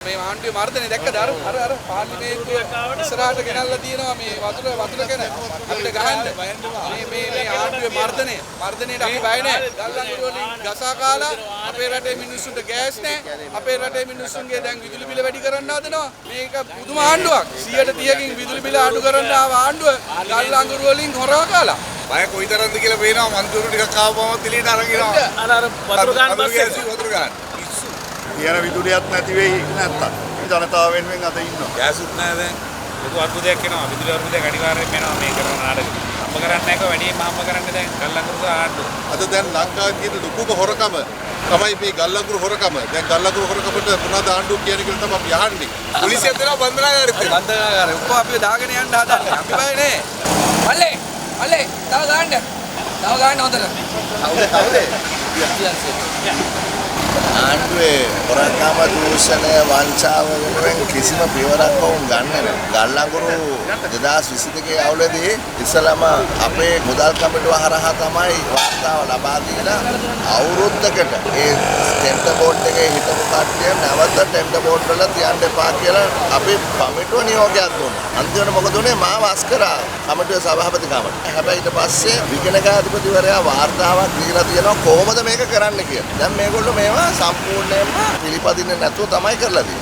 මේ ආණ්ඩුවේ මර්ධනේ දැක්කද අර පාර්ලිමේන්තුව ඉස්සරහට ගෙනල්ලා තියෙනවා මේ වතුර ගැන අපිට ගහන්න මේ ආණ්ඩුවේ මර්ධනයට අපි බය නැහැ ගල්ලංගුරු වලින් ගසා කාලා අපේ රටේ මිනිස්සුන්ට ගෑස් නැහැ අපේ රටේ මිනිස්සුන්ගේ දැන් විදුලි බිල වැඩි කරන්න හදනවා මේක පුදුම ආණ්ඩුවක් 130කින් විදුලි බිල අඩු කරන්න ආව ආණ්ඩුව ගල්ලංගුරු වලින් හොරා කාලා බය කොයිතරම්ද කියලා පේනවා මන්තුරු ටිකක් ආවම තිලීට අරගෙනවා අර වතුර ගන්න කියන විදුලියක් නැති වෙයි නැත්තම් ජනතාව වෙනුවෙන් අද ඉන්නවා. ගෑසුත් නැහැ දැන්. ලොකු අර්බුදයක් එනවා. විදුලි අර්බුදයක් අනිවාර්යයෙන්ම එනවා මේ කරන නාටකෙ. අම්ම කරන්නේ නැහැ වැඩිම අම්ම කරන්නේ දැන් ගල්ලංගුරු ආණ්ඩුව. අද දැන් ලංකාවේ තියෙන ලොකුම හොරකම තමයි මේ ගල්ලංගුරු හොරකම. දැන් ගල්ලංගුරු හොරකමට මොනවද ආණ්ඩුව කියන්නේ කියලා තමයි අපි අහන්නේ. පොලිසිය දෙනවා බන්ධනාගාරෙට. ඔක්කොම අපි දාගෙන යන්න හදන්නේ. අපි බය නෑ. මල්ලේ තව ගන්න හොඳට. කවුද? ආණ්ඩුවේ හොරකම දූෂණය වංචාව වෙනුවෙන් කිසිම පියවරක් වුන් ගන්න නැහැ. ගල්ලංගුරු 2022 අවුලේදී ඉස්සලම අපේ මුදල් කමිටුව හරහා තමයි වාර්තාව ලබා දීලා අවුරුද්දකට ඒ ටෙන්ඩර් බෝඩ් එකේ හිටපු කට්ටිය නැවත ටෙන්ඩර් බෝඩ් වල තියන්න එපා කියලා අපි කමිටුව නියෝගයක් දුන්නා. අන්තිමට මොකද උනේ මාව අස් කරා කමිටුවේ සභාපතිකමට. හැබැයි ඊට පස්සේ විගණකාධිපතිවරයා වාර්තාවක් දීලා තියෙනවා කොහොමද මේක කරන්න කියලා. දැන් මේගොල්ලෝ මේවා සම්පූර්ණයෙන්ම පිළිපදින්නේ නැතුව තමයි කරලා තියෙන්නේ.